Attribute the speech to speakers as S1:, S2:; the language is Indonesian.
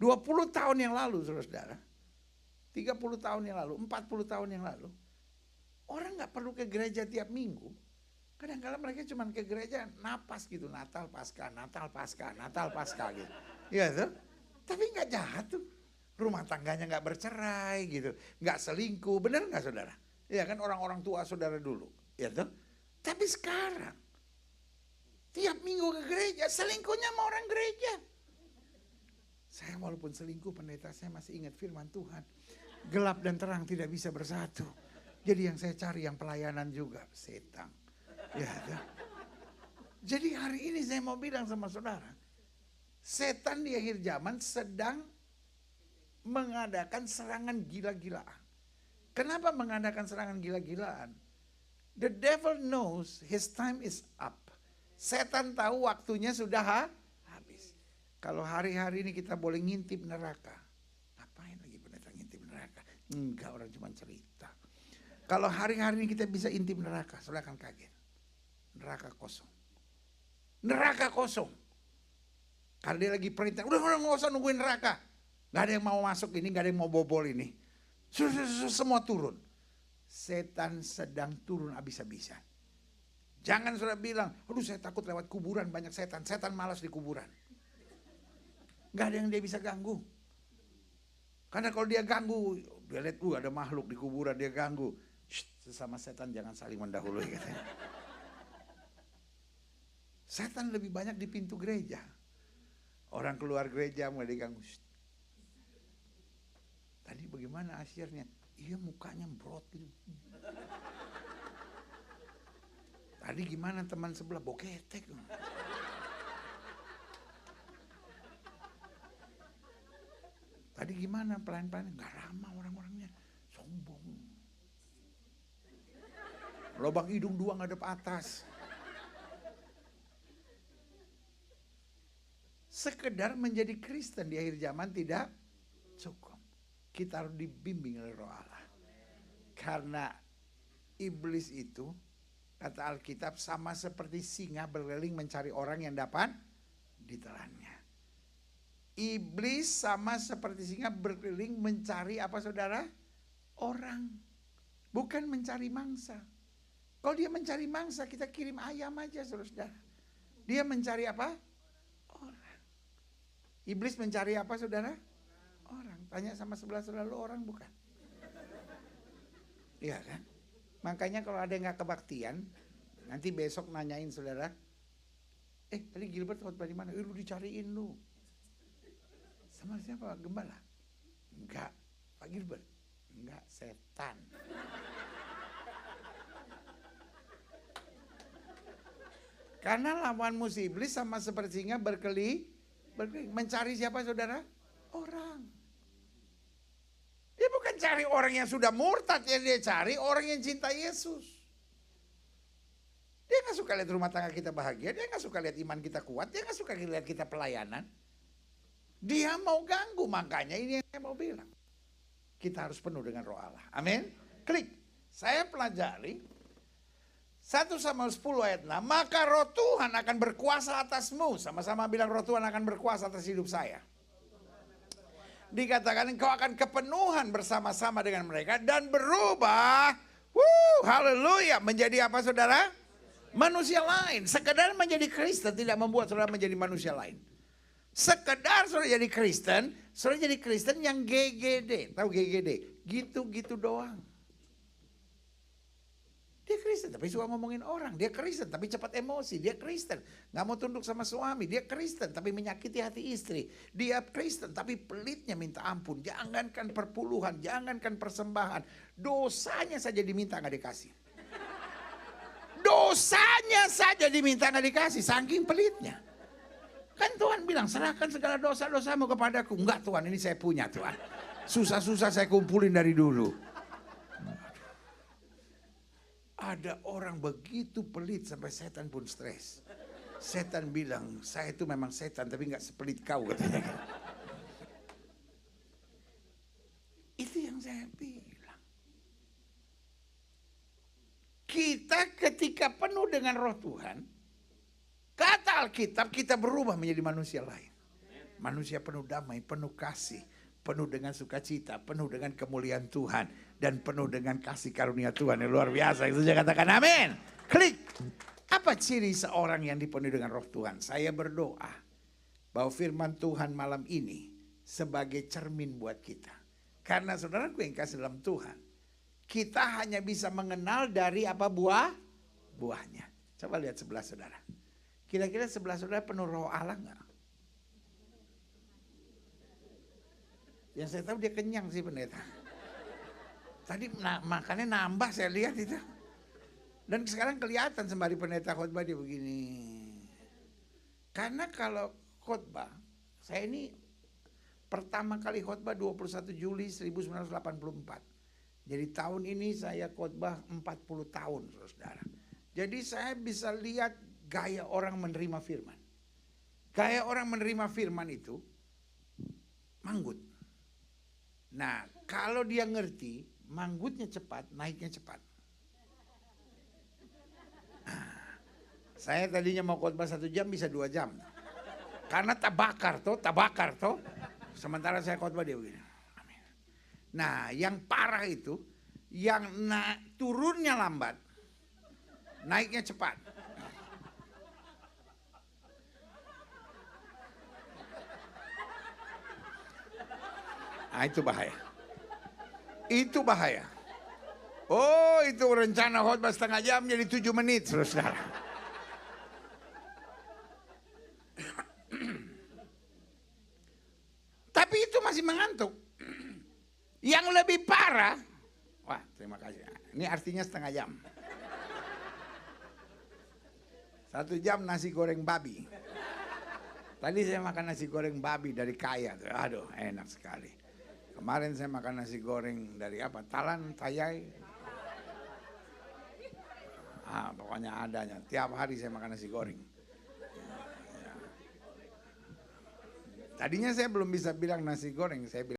S1: 20 tahun yang lalu, saudara, 30 tahun yang lalu, 40 tahun yang lalu, orang nggak perlu ke gereja tiap minggu. Kadang-kadang mereka cuma ke gereja napas gitu, Natal Paskah, Natal Paskah, Natal Paskah gitu. Iya tuh. Tapi nggak jahat tuh. Rumah tangganya nggak bercerai gitu, nggak selingkuh, bener nggak saudara? Iya kan orang-orang tua saudara dulu, ya tuh. Tapi sekarang tiap minggu ke gereja, selingkuhnya sama orang gereja. Saya walaupun selingkuh pendeta, saya masih ingat firman Tuhan. Gelap dan terang tidak bisa bersatu. Jadi yang saya cari yang pelayanan juga, setan. Ya, ya. Jadi hari ini saya mau bilang sama saudara, setan di akhir zaman sedang mengadakan serangan gila-gilaan. Kenapa mengadakan serangan gila-gilaan? The devil knows his time is up. Setan tahu waktunya sudah habis. Kalau hari-hari ini kita boleh ngintip neraka, ngapain lagi pendeta ngintip neraka? Enggak, orang cuma cerita. Kalau hari-hari ini kita bisa intip neraka, saudara akan kaget. Neraka kosong. Neraka kosong. Karena dia lagi perintah, udah nggak usah nungguin neraka. Gak ada yang mau masuk ini, gak ada yang mau bobol ini. Semua turun. Setan sedang turun habis-habisan. Jangan sudah bilang, aduh saya takut lewat kuburan banyak setan. Setan malas di kuburan. Gak ada yang dia bisa ganggu. Karena kalau dia ganggu, dia lihat ada makhluk di kuburan, dia ganggu. Sesama setan jangan saling mendahului katanya. Setan lebih banyak di pintu gereja. Orang keluar gereja mulai diganggu. Tadi bagaimana asyirnya? Iya mukanya brot gitu. Tadi gimana teman sebelah boketek. Tadi gimana pelayan-pelayan? Gak ramah orang-orangnya. Sombong. Lobang hidung dua ngadep atas. Sekedar menjadi Kristen di akhir zaman tidak cukup. Kita harus dibimbing oleh Roh Allah. Karena iblis itu, kata Alkitab, sama seperti singa berkeliling mencari orang yang dapat ditelannya. Iblis sama seperti singa berkeliling mencari apa saudara? Orang. Bukan mencari mangsa. Kalau dia mencari mangsa, kita kirim ayam aja saudara. Dia mencari apa? Orang. Iblis mencari apa saudara? Orang. Tanya sama sebelah saudara, lu orang bukan? Iya kan? Makanya kalau ada yang gak kebaktian, nanti besok nanyain saudara, tadi Gilbert khotbah di mana? Lu dicariin lu. Sama siapa? Gembala? Enggak. Pak Gilbert? Enggak, setan. Karena lawan musuh iblis sama seperti singa berkeliling. Mencari siapa saudara? Orang. Dia bukan cari orang yang sudah murtad, yang dia cari orang yang cinta Yesus. Dia gak suka lihat rumah tangga kita bahagia, dia gak suka lihat iman kita kuat, dia gak suka lihat kita pelayanan. Dia mau ganggu, makanya ini yang saya mau bilang. Kita harus penuh dengan Roh Allah. Amin. Klik. Saya pelajari 1 Samuel 10 ayat 6. Maka Roh Tuhan akan berkuasa atasmu. Sama-sama bilang Roh Tuhan akan berkuasa atas hidup saya. Dikatakan engkau akan kepenuhan bersama-sama dengan mereka dan berubah. Haleluya. Menjadi apa saudara? Manusia lain. Sekedar menjadi Kristen tidak membuat saudara menjadi manusia lain. Sekedar saudara jadi Kristen, saudara jadi Kristen yang GGD. Tahu GGD? Gitu-gitu doang. Dia Kristen tapi suka ngomongin orang. Dia Kristen tapi cepat emosi. Dia Kristen gak mau tunduk sama suami. Dia Kristen tapi menyakiti hati istri. Dia Kristen tapi pelitnya minta ampun. Jangankan perpuluhan, jangankan persembahan. Dosanya saja diminta gak dikasih. Dosanya saja diminta gak dikasih. Saking pelitnya. Kan Tuhan bilang serahkan segala dosa-dosamu kepadaku. Enggak Tuhan, ini saya punya Tuhan. Susah-susah saya kumpulin dari dulu. Ada orang begitu pelit sampai setan pun stres. Setan bilang, saya itu memang setan tapi gak sepelit kau katanya. Itu yang saya bilang. Kita ketika penuh dengan Roh Tuhan, kata Alkitab kita berubah menjadi manusia lain. Manusia penuh damai, penuh kasih, penuh dengan sukacita, penuh dengan kemuliaan Tuhan, dan penuh dengan kasih karunia Tuhan yang luar biasa. Itu saya katakan amin. Klik. Apa ciri seorang yang dipenuhi dengan roh Tuhan? Saya berdoa bahwa firman Tuhan malam ini sebagai cermin buat kita. Karena saudaraku yang kasih dalam Tuhan, kita hanya bisa mengenal dari apa buahnya. Coba lihat sebelah saudara. Kira-kira sebelah saudara penuh roh Allah enggak? Yang saya tahu dia kenyang sih pendeta. Tadi makannya nambah saya lihat itu. Dan sekarang kelihatan sembari pendeta khotbah dia begini. Karena kalau khotbah, saya ini pertama kali khotbah 21 Juli 1984. Jadi tahun ini saya khotbah 40 tahun, saudara. Jadi saya bisa lihat gaya orang menerima firman. Gaya orang menerima firman itu manggut. Nah, kalau dia ngerti, manggutnya cepat, naiknya cepat. Saya tadinya mau khotbah 1 jam bisa 2 jam. Karena tabakar toh. Sementara saya khotbah dia begini. Amin. Nah, yang parah itu, yang turunnya lambat, naiknya cepat. Nah, itu bahaya. Itu bahaya. Oh, itu rencana khotbah setengah jam jadi 7 menit, saudara. Tapi itu masih mengantuk. Yang lebih parah, wah terima kasih. Ini artinya setengah jam. 1 jam nasi goreng babi. Tadi saya makan nasi goreng babi dari Kaya. Aduh, enak sekali. Kemarin saya makan nasi goreng dari apa? Talan, Tayai. Pokoknya adanya. Tiap hari saya makan nasi goreng. Tadinya saya belum bisa bilang nasi goreng, saya bilang